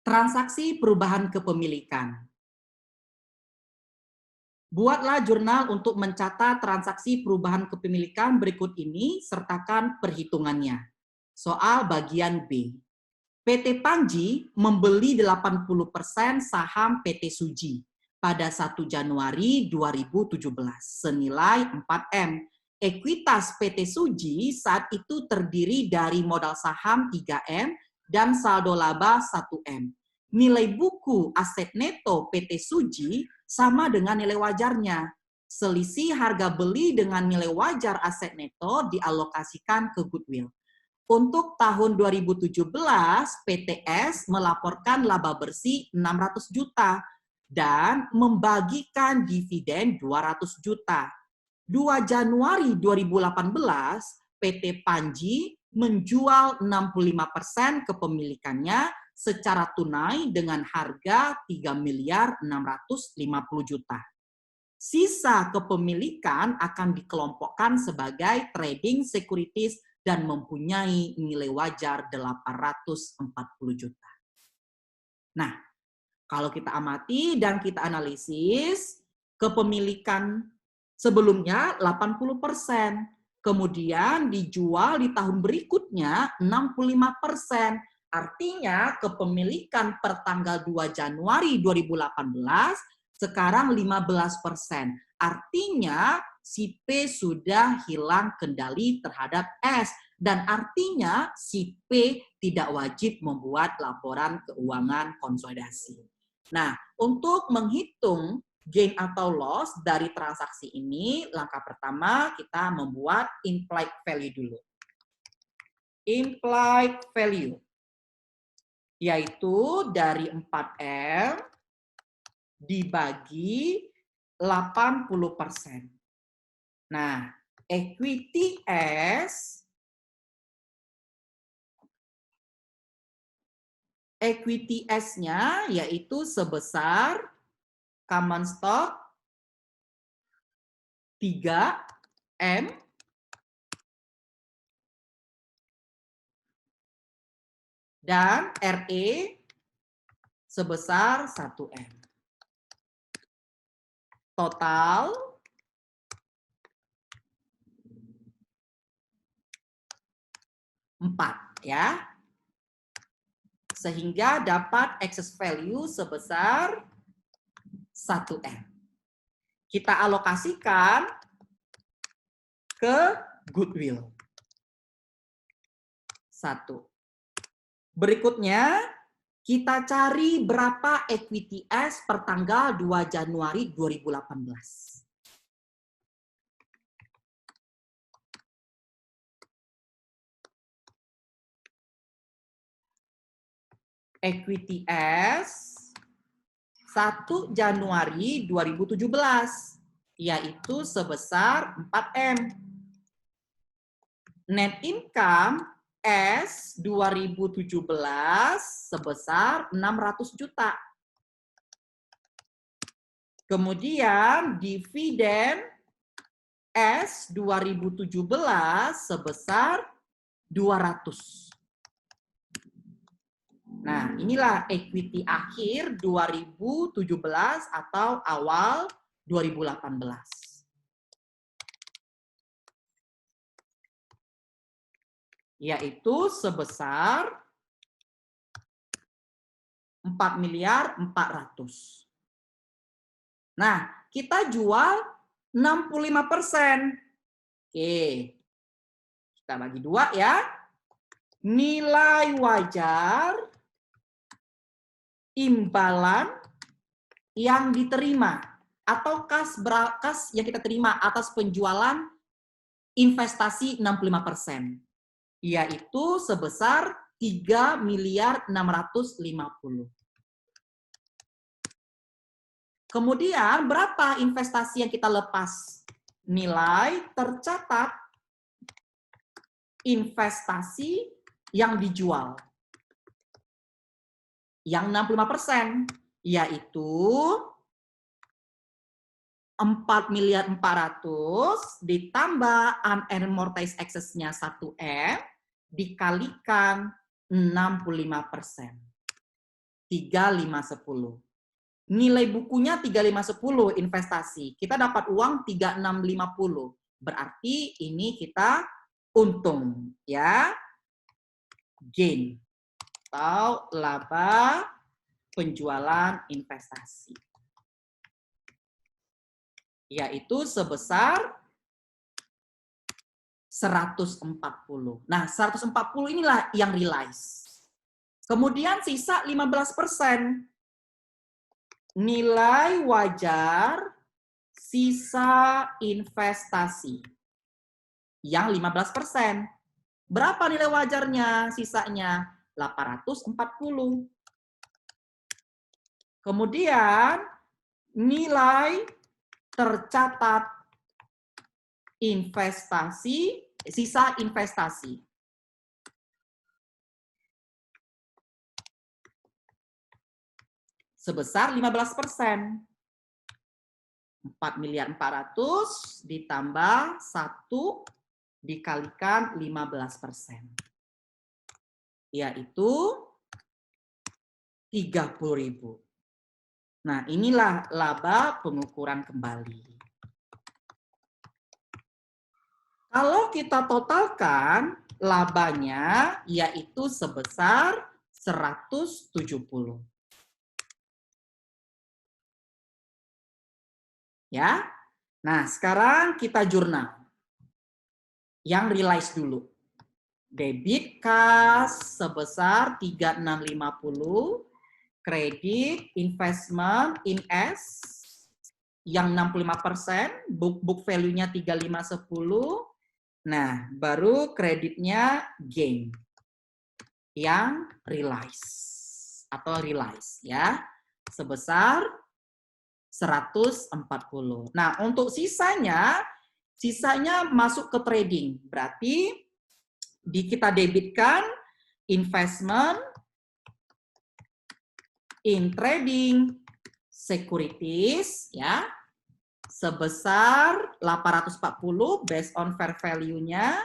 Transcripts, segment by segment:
Transaksi perubahan kepemilikan. Buatlah jurnal untuk mencatat transaksi perubahan kepemilikan berikut ini, sertakan perhitungannya. Soal bagian B. PT Panji membeli 80% saham PT Suji pada 1 Januari 2017 senilai 4M. Ekuitas PT Suji saat itu terdiri dari modal saham 3M dan saldo laba 1M. Nilai buku aset neto PT Suji sama dengan nilai wajarnya. Selisih harga beli dengan nilai wajar aset neto dialokasikan ke goodwill. Untuk tahun 2017, PTS melaporkan laba bersih 600 juta dan membagikan dividen 200 juta. 2 Januari 2018, PT Panji menjual 65% kepemilikannya secara tunai dengan harga 3.650 juta. Sisa kepemilikan akan dikelompokkan sebagai trading securities dan mempunyai nilai wajar 840 juta. Nah, kalau kita amati dan kita analisis, kepemilikan sebelumnya 80%, kemudian dijual di tahun berikutnya 65%. Artinya kepemilikan per tanggal 2 Januari 2018 sekarang 15%. Artinya si P sudah hilang kendali terhadap S. Dan artinya si P tidak wajib membuat laporan keuangan konsolidasi. Nah, untuk menghitung gain atau loss dari transaksi ini, langkah pertama kita membuat implied value dulu. Implied value, yaitu dari 4M dibagi 80%. Nah, equity S-nya yaitu sebesar common stock 3M dan RE sebesar 1M. Total empat, ya. Sehingga dapat excess value sebesar 1M. Kita alokasikan ke goodwill. 1. Berikutnya, kita cari berapa equity S per tanggal 2 Januari 2018. Equity S 1 Januari 2017, yaitu sebesar 4M. Net income S 2017 sebesar 600 juta. Kemudian dividen S 2017 sebesar 200. Nah, inilah equity akhir 2017 atau awal 2018. Yaitu sebesar 4.400.000.000. Nah, kita jual 65%. Oke. Kita bagi 2 ya. Nilai wajar imbalan yang diterima atau kas yang kita terima atas penjualan investasi 65%. Yaitu sebesar 3.650.000.000. Kemudian berapa investasi yang kita lepas? Nilai tercatat investasi yang dijual. Yang 65%, yaitu 4.400.000.000 ditambah unamortized excess-nya 1M dikalikan 65%. 3510. Nilai bukunya 3510 investasi. Kita dapat uang 3650. Berarti ini kita untung, ya. Gain atau laba penjualan investasi. Yaitu sebesar 140. Nah, 140 inilah yang realize. Kemudian sisa 15%. Nilai wajar sisa investasi. Yang 15%. Berapa nilai wajarnya sisanya? 840. Kemudian nilai tercatat investasi, sisa investasi. Sebesar 15%. 4.400.000 ditambah 1 dikalikan 15%. Yaitu 30.000. Nah, inilah laba pengukuran kembali. Kalau kita totalkan, labanya yaitu sebesar 170. Ya. Nah, sekarang kita jurnal. Yang realize dulu. Debit kas sebesar 3650, kredit investment in S yang 65%, book value-nya 3510. Nah, baru kreditnya gain yang realize atau realize, ya, sebesar 140. Nah, untuk sisanya masuk ke trading. Berarti kita debitkan investment in trading securities, ya, sebesar 840 based on fair value-nya.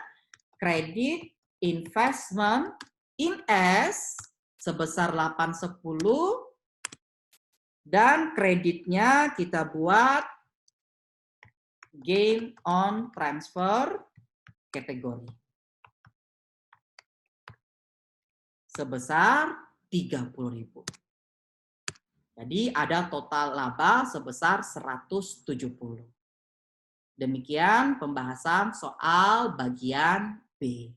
Kredit investment in S sebesar 810. Dan kreditnya kita buat gain on transfer kategori. Sebesar 30.000. Jadi ada total laba sebesar 170. Demikian pembahasan soal bagian B.